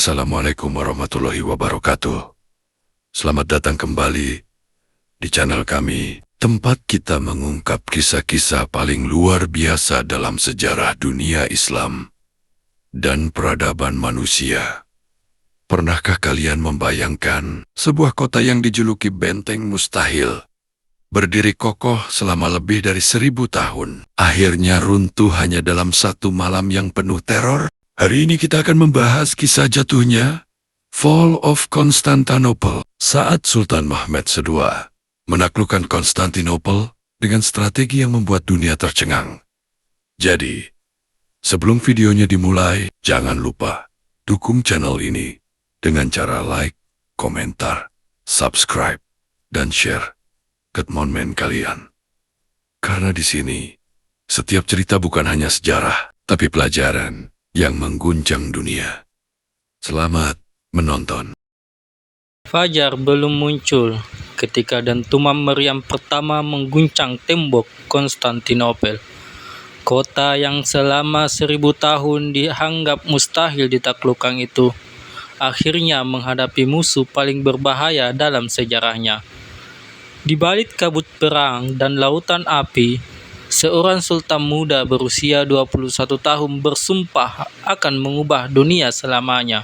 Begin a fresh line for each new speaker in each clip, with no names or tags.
Assalamualaikum warahmatullahi wabarakatuh. Selamat datang kembali di channel kami, tempat kita mengungkap kisah-kisah paling luar biasa dalam sejarah dunia Islam dan peradaban manusia. Pernahkah kalian membayangkan sebuah kota yang dijuluki Benteng Mustahil, berdiri kokoh selama lebih dari 1000 tahun, akhirnya runtuh hanya dalam satu malam yang penuh teror? Hari ini kita akan membahas kisah jatuhnya Fall of Constantinople, saat Sultan Mehmed II menaklukkan Konstantinopel dengan strategi yang membuat dunia tercengang. Jadi, sebelum videonya dimulai, jangan lupa dukung channel ini dengan cara like, komentar, subscribe, dan share ke teman kalian. Karena di sini, setiap cerita bukan hanya sejarah, tapi pelajaran yang mengguncang dunia. Selamat menonton.
Fajar belum muncul ketika dentuman meriam pertama mengguncang tembok Konstantinopel. Kota yang selama 1000 tahun dianggap mustahil ditaklukkan itu akhirnya menghadapi musuh paling berbahaya dalam sejarahnya. Di balik kabut perang dan lautan api, seorang sultan muda berusia 21 tahun bersumpah akan mengubah dunia selamanya.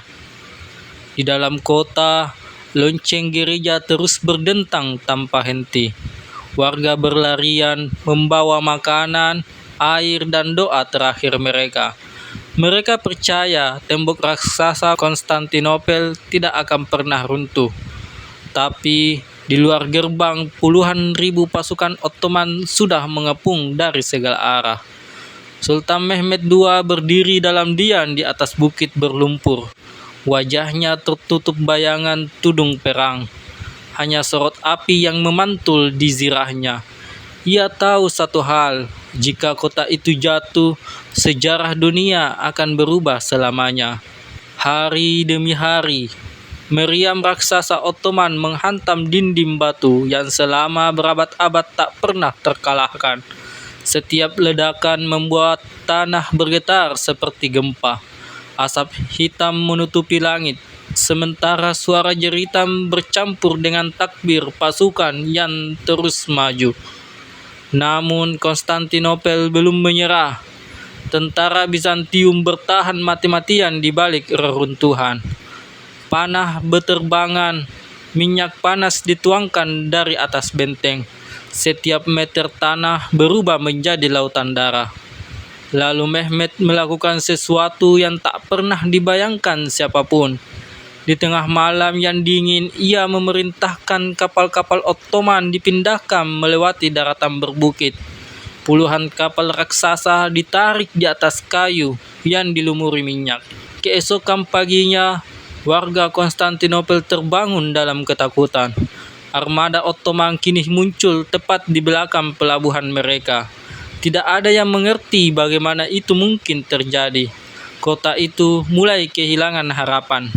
Di dalam kota, lonceng gereja terus berdentang tanpa henti. Warga berlarian membawa makanan, air, dan doa terakhir mereka. Mereka percaya tembok raksasa Konstantinopel tidak akan pernah runtuh. Tapi di luar gerbang, puluhan ribu pasukan Ottoman sudah mengepung dari segala arah. Sultan Mehmed II berdiri dalam diam di atas bukit berlumpur. Wajahnya tertutup bayangan tudung perang. Hanya sorot api yang memantul di zirahnya. Ia tahu satu hal, jika kota itu jatuh, sejarah dunia akan berubah selamanya. Hari demi hari, meriam raksasa Ottoman menghantam dinding batu yang selama berabad-abad tak pernah terkalahkan. Setiap ledakan membuat tanah bergetar seperti gempa. Asap hitam menutupi langit, sementara suara jeritan bercampur dengan takbir pasukan yang terus maju. Namun Konstantinopel belum menyerah. Tentara Bizantium bertahan mati-matian di balik reruntuhan. Panah berterbangan, minyak panas dituangkan dari atas benteng. Setiap meter tanah berubah menjadi lautan darah. Lalu Mehmed melakukan sesuatu yang tak pernah dibayangkan siapapun. Di tengah malam yang dingin, ia memerintahkan kapal-kapal Ottoman dipindahkan melewati daratan berbukit. Puluhan kapal raksasa ditarik di atas kayu yang dilumuri minyak. Keesokan paginya, warga Konstantinopel terbangun dalam ketakutan. Armada Ottoman kini muncul tepat di belakang pelabuhan mereka. Tidak ada yang mengerti bagaimana itu mungkin terjadi. Kota itu mulai kehilangan harapan.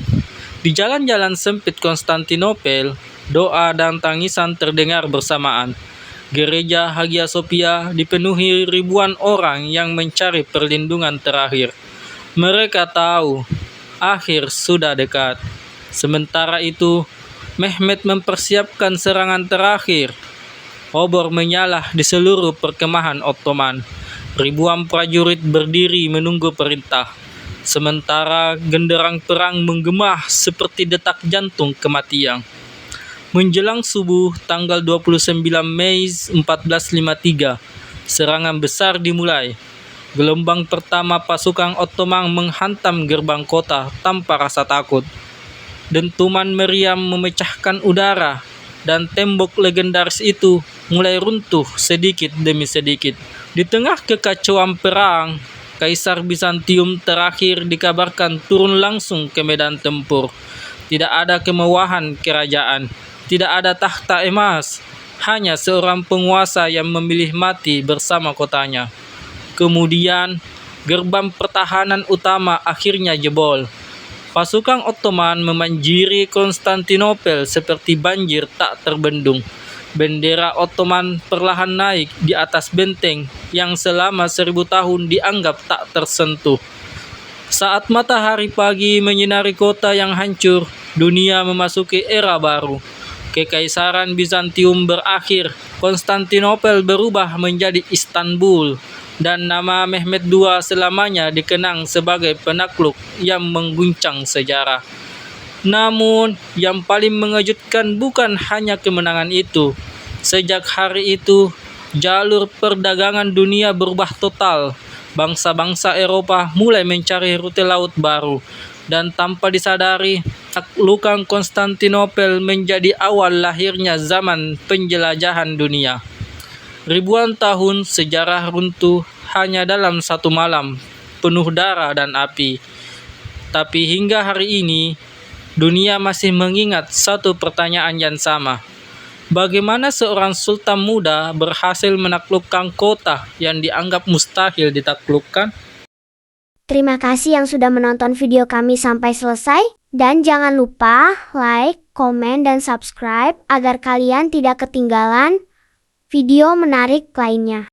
Di jalan-jalan sempit Konstantinopel, doa dan tangisan terdengar bersamaan. Gereja Hagia Sophia dipenuhi ribuan orang yang mencari perlindungan terakhir. Mereka tahu akhir sudah dekat. Sementara itu, Mehmed mempersiapkan serangan terakhir. Obor menyala di seluruh perkemahan Ottoman. Ribuan prajurit berdiri menunggu perintah. Sementara genderang perang menggema seperti detak jantung kematian. Menjelang subuh tanggal 29 Mei 1453, serangan besar dimulai. Gelombang pertama pasukan Ottoman menghantam gerbang kota tanpa rasa takut. Dentuman meriam memecahkan udara, dan tembok legendaris itu mulai runtuh sedikit demi sedikit. Di tengah kekacauan perang, Kaisar Bizantium terakhir dikabarkan turun langsung ke medan tempur. Tidak ada kemewahan kerajaan, tidak ada tahta emas, hanya seorang penguasa yang memilih mati bersama kotanya. Kemudian, gerbang pertahanan utama akhirnya jebol. Pasukan Ottoman memanjiri Konstantinopel seperti banjir tak terbendung. Bendera Ottoman perlahan naik di atas benteng yang selama 1000 tahun dianggap tak tersentuh. Saat matahari pagi menyinari kota yang hancur, dunia memasuki era baru. Kekaisaran Bizantium berakhir, Konstantinopel berubah menjadi Istanbul, dan nama Mehmed II selamanya dikenang sebagai penakluk yang mengguncang sejarah. Namun, yang paling mengejutkan bukan hanya kemenangan itu. Sejak hari itu, jalur perdagangan dunia berubah total. Bangsa-bangsa Eropa mulai mencari rute laut baru, dan tanpa disadari, taklukan Konstantinopel menjadi awal lahirnya zaman penjelajahan dunia. Ribuan tahun sejarah runtuh hanya dalam satu malam, penuh darah dan api. Tapi hingga hari ini, dunia masih mengingat satu pertanyaan yang sama. Bagaimana seorang sultan muda berhasil menaklukkan kota yang dianggap mustahil ditaklukkan?
Terima kasih yang sudah menonton video kami sampai selesai. Dan jangan lupa like, komen, dan subscribe agar kalian tidak ketinggalan video menarik lainnya.